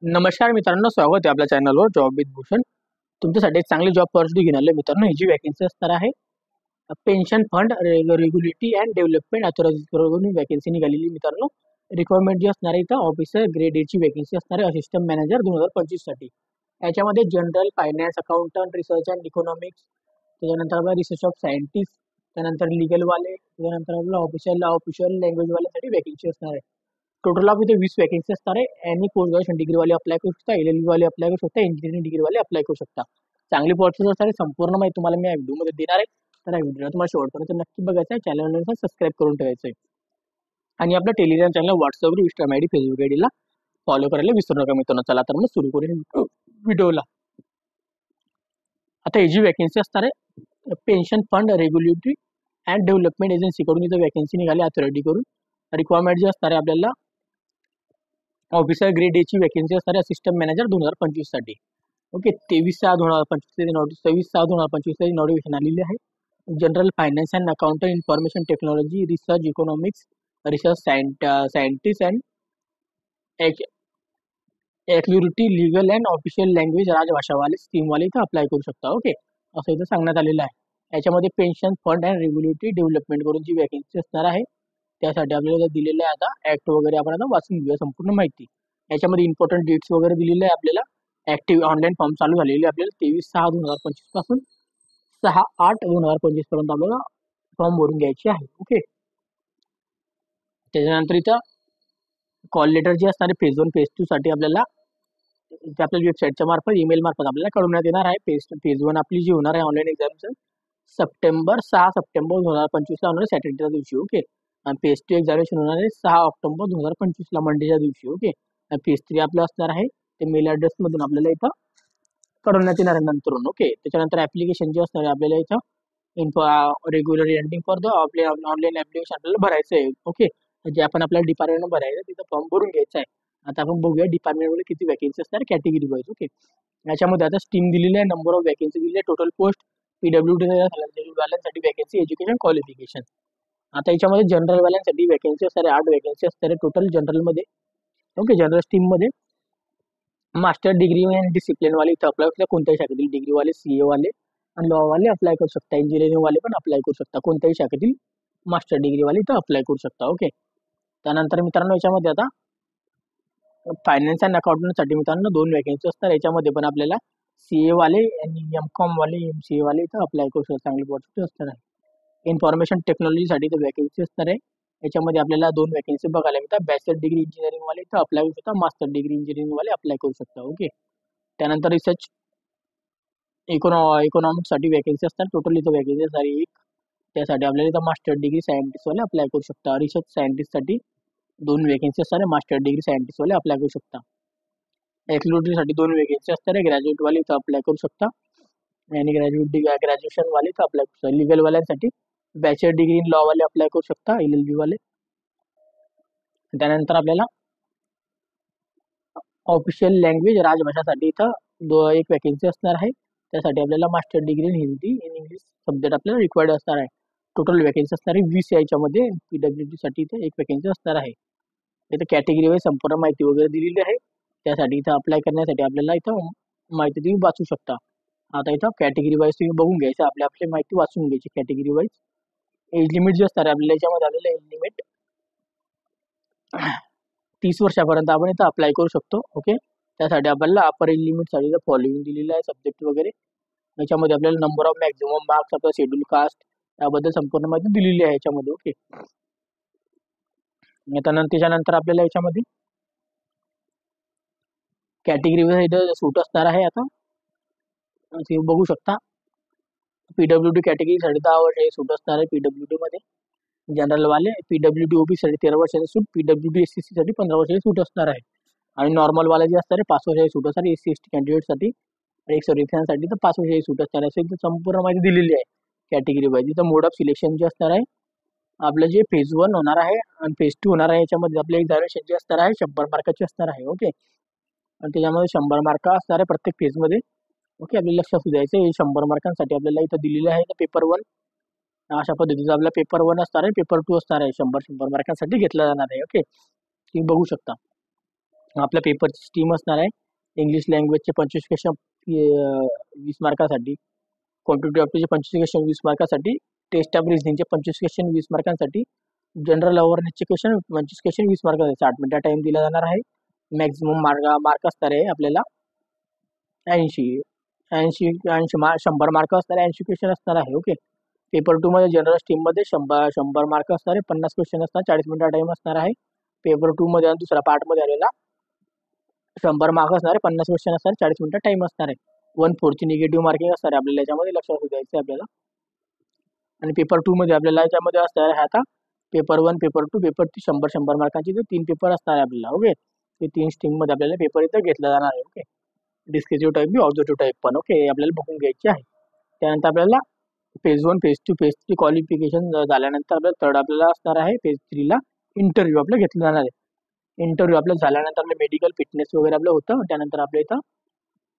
नमस्कार मित्रांनो, स्वागत आहे आपल्या चॅनलवर जॉब विथ भूषण. तुमच्यासाठी एक चांगली जॉब ऑपॉर्च्युनिटी घेऊन आले मित्रांनो. ही जी वॅकन्सी असणार आहे pension fund regulatory and development authority करून वॅकन्सी निघालेली मित्रांनो. रिक्वायरमेंट जी असणार आहे इथं ऑफिसर ग्रेड ए ची वॅकन्सी असणार आहे असिस्टंट मॅनेजर 2025 साठी. याच्यामध्ये general finance accountant research and economics, त्याच्यानंतर आपला रिसर्च ऑफ सायंटिस्ट, त्यानंतर लीगल वाले, त्याच्यानंतर आपला ऑफिशियल लँग्वेज वाल्यासाठी वॅकन्सी असणार आहे. टोटल ऑफ इथे 20 वॅकन्सी असणार आहे. एनी पोस्ट ग्रॅज्युएशन डिग्री वाले अप्लाय करू शकता, LLB वाले अप्लाय करू शकता, इंजिनिअरिंग डिग्री वाले अप्लाय करू शकता. चांगली प्रोसेस असणार आहे. संपूर्ण माहिती तुम्हाला मी या व्हिडिओमध्ये देणार आहे. तर या व्हिडिओला तुम्हाला शेवटपर्यंत नक्की बघायचं आहे. चॅनलला सबस्क्राईब करून ठेवायचं आहे आणि आपल्या Telegram channel, WhatsApp, Instagram ID, Facebook आयडीला फॉलो करायला विसरू नका मित्रांनो. चला तर मग सुरू करूया व्हिडिओला. आता ही जी वॅकन्सी असणार आहे pension fund regulatory and development agency कडून इथं वॅकन्सी निघाली अथॉरिटी करून. रिक्वायरमेंट जी असणार आहे आपल्याला ऑफिसर ग्रेड ए ची वॅकन्सी असणार आहे असिस्टंट मॅनेजर 2025 साठी. ओके, 23/6/2025 ते 26/6/2025 नोटिफिकेशन आलेली आहे. General finance and accountant, information technology, research economics, research scientist and एक्युरिटी, लीगल अँड ऑफिशियल लँग्वेज, राजभाषा वाले स्कीम वाले इथं अप्लाय करू शकता. ओके, असं इथं सांगण्यात आलेलं आहे. याच्यामध्ये pension fund and regulatory development करून जी वॅकन्सी असणार आहे त्यासाठी आपल्याला दिलेलं आहे. आता ऍक्ट वगैरे आपण आता वाचून घेऊया संपूर्ण माहिती. याच्यामध्ये इम्पॉर्टंट डेट्स वगैरे दिलेले आहे आपल्याला. ऍक्टिव्ह ऑनलाईन फॉर्म चालू झालेले आपल्याला 23/6/2025 पासून 6/8/2025 पर्यंत आपल्याला फॉर्म भरून घ्यायचे आहे. ओके, त्याच्यानंतर इथं कॉल लेटर जे असणार आहे फेज 1 फेज 2 साठी आपल्याला आपल्या वेबसाईटच्या मार्फत ईमेल मार्फत आपल्याला कळवण्यात येणार आहे. फेज 1 आपली जी होणार आहे ऑनलाईन एक्झामचं 6 सप्टेंबर 2025 ला होणार आहे सॅटर्डेच्या दिवशी. ओके, आणि फेज 2 एक्झामिनेशन होणार आहे 6 ऑक्टोबर 2025 ला मंडेच्या दिवशी. ओके, आणि फेज 3 आपलं असणार आहे ते मेल ऍड्रेस मधून आपल्याला इथं कळवण्यात येणार आहे नंतरून. ओके, त्याच्यानंतर ऍप्लिकेशन जे असणार आहे आपल्याला इथं रेग्युलर एंडिंग फॉर द आपले ऑनलाईन ऍप्लिकेशन आपल्याला भरायचं आहे. ओके, जे आपण आपल्या डिपार्टमेंट भरायचं तिथं फॉर्म भरून घ्यायचा आहे. आता आपण बघूया डिपार्टमेंटमध्ये किती वॅकन्सी असणार कॅटेगरी वाईज. ओके, याच्यामध्ये आता स्टीम दिलेली आहे, नंबर ऑफ वॅकन्सी दिलेली आहे, टोटल पोस्ट, PWD वाल्यांसाठी वॅकन्सी, एज्युकेशन क्वालिफिकेशन. आता याच्यामध्ये जनरल वाल्यांसाठी वॅकन्सी असणार आहे 8 वॅकन्सी असणार आहे टोटल जनरलमध्ये. ओके, जनरल स्ट्रीम मध्ये मास्टर डिग्री आणि डिसिप्लिन वाले इथं अप्लाय करू शकता. कोणत्याही शाखेतील डिग्री वाले, CA वाले आणि लॉ वाले अप्लाय करू शकता. इंजिनिअरिंग वाले पण अप्लाय करू शकता. कोणत्याही शाखेतील मास्टर डिग्री वाले इथं अप्लाय करू शकता. ओके, त्यानंतर मित्रांनो याच्यामध्ये आता फायनान्स अँड अकाउंटंटसाठी मित्रांनो 2 वॅकन्सी असतात. याच्यामध्ये पण आपल्याला CA वाले आणि MCOM वाले, MCA वाले इथं अप्लाय करू शकता. चांगली पॉसिबिलिटी असणार आहे. इन्फॉर्मेशन टेक्नॉलॉजीसाठी तर वॅकन्सी असणार आहे. याच्यामध्ये आपल्याला 2 वॅकन्सी बघायला मिळतात. बॅचलर डिग्री इंजिनिअरिंग वाले इथं अप्लाय करू शकता, मास्टर डिग्री इंजिनिअरिंग वाले अप्लाय करू शकता. ओके, त्यानंतर रिसर्च इकॉनॉमिक्ससाठी वॅकन्सी असतात. टोटल इथं वॅकन्सी असणार आहे 1. त्यासाठी आपल्याला इथं मास्टर डिग्री सायंटिस्ट वाले अप्लाय करू शकता. रिसर्च सायंटिस्टसाठी 2 वॅकन्सी असणार आहे. मास्टर डिग्री सायंटिस्ट वाले अप्लाय करू शकता. एक्झिक्युटिव्हसाठी 2 वॅकन्सी असणार आहे. ग्रॅज्युएट वाले इथं अप्लाय करू शकता आणि ग्रॅज्युएशन वाले इथं अप्लाय करू शकता. लिगल वाल्यांसाठी बॅचलर डिग्री इन लॉ वाले अप्लाय करू शकता, LLB वाले. त्यानंतर आपल्याला ऑफिशियल लँग्वेज राजभाषासाठी इथं 1 वॅकन्सी असणार आहे. त्यासाठी आपल्याला master degree in Hindi in English subject आपल्याला रिक्वायर्ड असणार आहे. टोटल वॅकन्सी असणार आहे 20 याच्यामध्ये. PWD साठी इथं 1 वॅकन्सी असणार आहे. इथं कॅटेगरी वाईज संपूर्ण माहिती वगैरे दिलेली आहे. त्यासाठी इथं अप्लाय करण्यासाठी आपल्याला इथं माहिती तुम्ही वाचू शकता. आता इथं कॅटेगरी वाईज तुम्ही बघून घ्यायचं, आपली माहिती वाचून घ्यायची कॅटेगरी वाईज. एज लिमिट जे असणार आहे आपल्याला याच्यामध्ये आपल्याला एज लिमिट 30 वर्षापर्यंत आपण इथं अप्लाय करू शकतो. ओके, त्यासाठी आपल्याला अपर एज लिमिटसाठी फॉलोइंग दिलेलं आहे सब्जेक्ट वगैरे. याच्यामध्ये आपल्याला नंबर ऑफ मॅक्झिमम मार्क्स, आपला शेड्यूल कास्ट याबद्दल संपूर्ण माहिती दिलेली आहे याच्यामध्ये. ओके, त्याच्यानंतर आपल्याला याच्यामध्ये कॅटेगरी वाईज इथं सूट असणार आहे. आता तुम्ही बघू शकता PWD कॅटेगरीसाठी 10 वर्ष सूट असणार आहे. PWD मध्ये जनरल वाले, PWD OBC साठी 13 वर्षाची सूट, PWD SCC साठी 15 वर्षाची सूट असणार आहे. आणि नॉर्मल वाले जे असणार आहे 5 वर्षाची सूट असणार आहे. SC ST कॅन्डिडेटसाठी आणि सर्व्हिससाठी तर 5 वर्षाची सूट असणार आहे. अशी संपूर्ण माहिती दिलेली आहे कॅटेगरी वाईज. इथं मोड ऑफ सिलेक्शन जे असणार आहे आपलं जे फेज 1 होणार आहे आणि फेज 2 होणार आहे याच्यामध्ये आपले एक्झामिनेशन जे असणार आहे 100 मार्काचे असणार आहे. ओके, आणि त्याच्यामध्ये 100 मार्क असणार आहे प्रत्येक फेज मध्ये. ओके, आपल्याला लक्षात द्यायचं आहे 100 मार्कांसाठी आपल्याला इथं दिलेलं आहे पेपर 1. अशा पद्धतीचा आपला पेपर 1 असणार आहे, पेपर 2 असणार आहे. 100 मार्कांसाठी घेतला जाणार आहे. ओके, तुम्ही बघू शकता. आपल्या पेपरची स्ट्रीम असणार आहे इंग्लिश लँग्वेजचे 25 क्वेश्चन 20 मार्कासाठी, क्वांटिटी ऑप्टिचे 25 क्वेश्चन 20 मार्कासाठी, टेस्ट ऑफ रिझनिंगचे 25 क्वेश्चन 20 मार्कांसाठी, जनरल अवेअरनेसचे क्वेश्चन 25 क्वेश्चन 20 मार्कासाठी 60 मिनिटा टाइम दिला जाणार आहे. मॅक्झिमम मार्क असणार आहे आपल्याला 80 80 100 मार्क असणार आहे, 80 क्वेश्चन असणार आहे. ओके. पेपर 2 मध्ये जनरल स्ट्रीम मध्ये 100 मार्क असणार आहे, 50 क्वेश्चन असणार, 40 मिनिटा टाइम असणार आहे. पेपर 2 मध्ये आणि दुसरा पार्ट मध्ये आलेला 100 मार्क असणार आहे, 50 क्वेश्चन असणार, 40 मिनिटा टाइम असणार आहे. 1/4 ची निगेटिव्ह मार्किंग असणार आहे आपल्याला याच्यामध्ये, लक्षात द्यायचं आपल्याला. आणि पेपर 2 मध्ये आपल्याला याच्यामध्ये असणार आहे आता पेपर 1, पेपर 2, पेपर 3 100 मार्कांचे 3 पेपर असणार आहे आपल्याला. ओके. ते 3 स्ट्रीम मध्ये आपल्याला पेपर इथं घेतला जाणार आहे. ओके. डिस्क्रिप्टिव्ह टाईप बी ऑब्जेक्टिव्ह टाईप पण. ओके. आपल्याला बघून घ्यायची आहे. त्यानंतर आपल्याला फेज 1, फेज 2, फेज 3 क्वालिफिकेशन झाल्यानंतर आपल्याला थर्ड आपल्याला असणार आहे फेज 3 ला इंटरव्ह्यू आपल्याला घेतला जाणार आहे. इंटरव्ह्यू आपल्याला झाल्यानंतर आपलं मेडिकल फिटनेस वगैरे आपलं होतं, त्यानंतर आपल्या इथं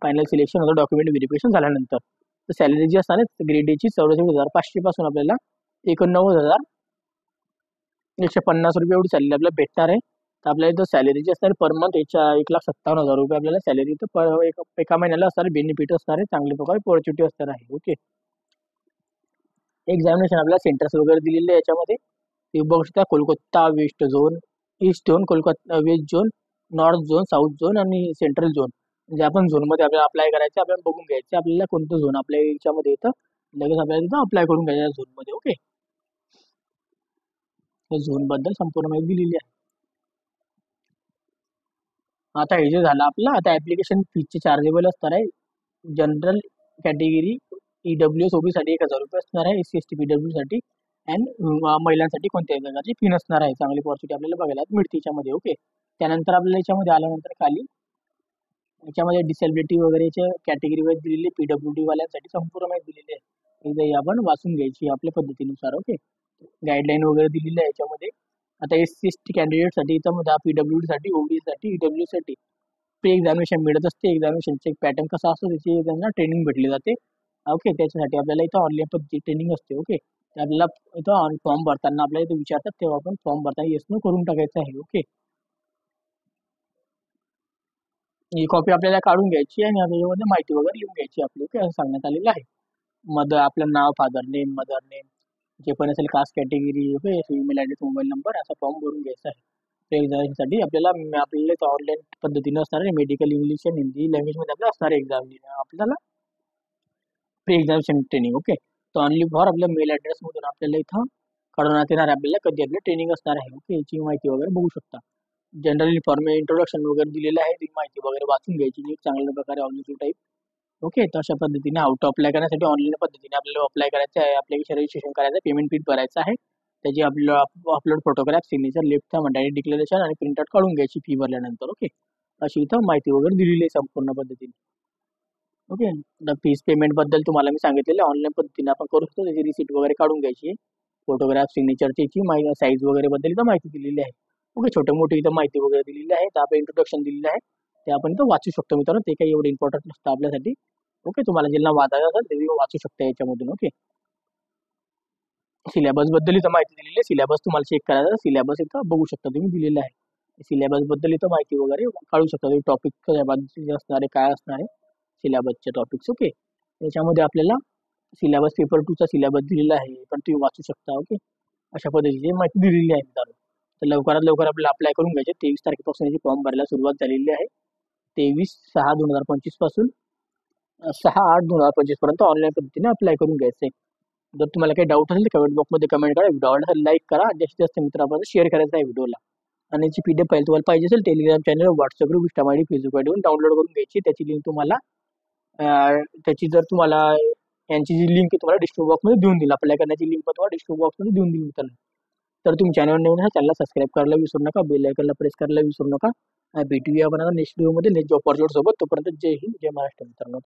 फायनल सिलेक्शन होतं डॉक्युमेंट व्हेरिफिकेशन झाल्यानंतर. तर सॅलरी जी असणार आहे ग्रेड एची 64,500 पासून आपल्याला 89,150 रुपये एवढी सॅलरी आपल्याला भेटणार आहे. तर आपल्याला इथं सॅलरी जी असणार पर मंथ याच्या 1,57,000 रुपये आपल्याला सॅलरी इथं एका महिन्याला असणार, बेनिफिट असणार आहे, चांगल्या प्रकारे ऑपॉर्च्युनिटी असणार आहे. ओके. एक्झामिनेशन आपल्याला सेंटर्स वगैरे दिलेले आहे याच्यामध्ये. ते बघू शकता Kolkata waste zone, east zone, Kolkata waste zone, north zone, south zone आणि सेंट्रल झोन. म्हणजे आपण झोनमध्ये आपल्याला अप्लाय करायचं, आपल्याला बघून घ्यायचं आपल्याला कोणतं झोन आपल्या याच्यामध्ये येतं, लगेच आपल्याला तिथं अप्लाय करून घ्यायचं झोनमध्ये. ओके. झोन बद्दल संपूर्ण माहिती दिलेली आहे. आता हे जे झालं आपलं, आता ऍप्लिकेशन फीचे चार्जेबल असणार आहे. जनरल कॅटेगरी ईडब्ल्यूएस ओबी साठी 1,000 रुपये असणार आहे, एससी एसटी पीडब्ल्यू साठी अँड महिलांसाठी कोणत्याही प्रकारची फी नसणार आहे. चांगली पॉझिटिव्ह आपल्याला बघायला मिळते याच्यामध्ये. ओके. त्यानंतर आपल्याला याच्यामध्ये आल्यानंतर खाली याच्यामध्ये डिसेबिलिटी वगैरेच्या कॅटेगरी वाईज दिलेली पीडब्ल्यूडी वाल्यांसाठी संपूर्ण माहिती दिलेली आहे. एकदा आपण वाचून घ्यायची आपल्या पद्धतीनुसार. ओके. गाईडलाईन वगैरे दिलेली आहे याच्यामध्ये. आता एससी एसटी कॅन्डिडेटसाठी इथं मध्ये पीडब्ल्यूडी साठी, ओबी साठी, ईडब्ल्यू साठी प्री एक्झामिनेशन मिळत असते. एक्झामिनेशनचे पॅटर्न कसा असतो त्याची त्यांना ट्रेनिंग भेटली जाते. ओके. त्याच्यासाठी आपल्याला इथं ऑनलाईन पद्धती ट्रेनिंग असते. ओके. आपल्याला इथं फॉर्म भरताना आपल्याला इथं विचारतात तेव्हा आपण फॉर्म भरताना येस नो करून टाकायचं आहे. ओके. ही कॉपी आपल्याला काढून घ्यायची आणि त्याच्यामध्ये माहिती वगैरे लिहून घ्यायची आपली. ओके. असं सांगण्यात आलेलं आहे. आपलं नाव, फादर नेम, मदर नेम, जे पण असेल caste category, okay, email address, mobile number असा फॉर्म भरून घ्यायचा आहे. एक्झामिनेशनसाठी आपल्याला ऑनलाईन पद्धतीने असणार आहे. मेडिकल इंग्लिश आणि हिंदी लँग्वेजमध्ये आपल्याला असणार आहे एक्झाम आपल्याला प्री एक्झामिनेशन ट्रेनिंग. ओके. तर ऑनली फॉर आपल्या मेल ॲड्रेसमधून आपल्याला इथं कळवण्यात येणार आहे आपल्याला कधी आपल्याला ट्रेनिंग असणार आहे. ओके. याची माहिती वगैरे बघू शकता. जनरल इंट्रोडक्शन वगैरे दिलेलं आहे, ती माहिती वगैरे वाचून घ्यायची नीट चांगल्या प्रकारे ऑब्जेक्टिव्ह टाईप. ओके. तर अशा पद्धतीने आउट अप्लाय करण्यासाठी ऑनलाईन पद्धतीने आपल्याला अप्लाय करायचं आहे, ॲप्लिकेशन रजिस्ट्रेशन करायचं आहे, पेमेंट फी भरायचं आहे. त्याची आपल्याला upload photograph, signature, left direct declaration आणि प्रिंटआउट काढून घ्यायची फी भरल्यानंतर. ओके. अशी इथं माहिती वगैरे दिलेली आहे संपूर्ण पद्धतीने. ओके. तर फीस पेमेंट बद्दल तुम्हाला मी सांगितलेलं ऑनलाईन पद्धतीने आपण करू शकतो. त्याची रिसिट वगैरे काढून घ्यायची, फोटोग्राफ, सिग्नेचरची माहिती, साईज वगैरे बद्दल इथं माहिती दिलेली आहे. ओके. छोटे मोठी इथं माहिती वगैरे दिलेली आहे. तर आपण इंट्रोडक्शन दिलेलं आहे, ते आपण इथं वाचू शकतो मित्रांनो. ते काही एवढं इम्पॉर्टंट नसतं आपल्यासाठी. ओके. तुम्हाला ज्यांना वाचायचं असेल ते वाचू शकता याच्यामधून. ओके. सिलेबस बद्दल इथं माहिती दिलेली आहे. सिलेबस तुम्हाला चेक करायचा, सिलेबस इथं बघू शकता तुम्ही दिलेला आहे. सिलेबस बद्दल इथं माहिती वगैरे काढू शकता तुम्ही. टॉपिक असणार आहे, काय असणार आहे सिलेबसचे टॉपिक्स. ओके. त्याच्यामध्ये आपल्याला सिलेबस पेपर 2 चा सिलेबस दिलेला आहे, पण तुम्ही वाचू शकता. ओके. अशा पद्धतीची माहिती दिलेली आहे मित्रांनो. तर लवकरात लवकर आपल्याला अप्लाय करून घ्यायचे. 23 तारखेपासून याची फॉर्म भरायला सुरुवात झालेली आहे. 23/6/2025 पासून 6/8/2025 पर्यंत ऑनलाईन पद्धतीने अप्लाय करून घ्यायचे. जर तुम्हाला काही डाऊट असेल तर कमेंट बॉक्समध्ये कमेंट करा. व्हिडिओ आवडला लाईक करा, जास्तीत जास्त मित्रांपर्यंत शेअर करायचा आहे व्हिडिओला. आणि याची PDF फाईल तुम्हाला पाहिजे असेल Telegram channel, WhatsApp group, insta ID, Facebook आयडीवरून डाउनलोड करून घ्यायची. त्याची लिंक तुम्हाला त्याची जर तुम्हाला यांची जी लिंक तुम्हाला डिस्क्रिप्शन बॉक्समध्ये देऊन दिली, अप्लाय करण्याची लिंक तुम्हाला डिस्क्रिप्शन बॉक्समध्ये देऊन दिली मित्रांनो. तर तुम्ही चॅनल नवीन चॅनलला सबस्क्राईब करायला विसरू नका, बेल आयकॉनला प्रेस करायला विसरू नका. भेटूया आपण नेक्स्ट व्हिडिओमध्ये नेक्स्ट जॉब अपॉर्च्युनिटी सोबत. तोपर्यंत जय हिंद, जय महाराष्ट्र मित्रांनो.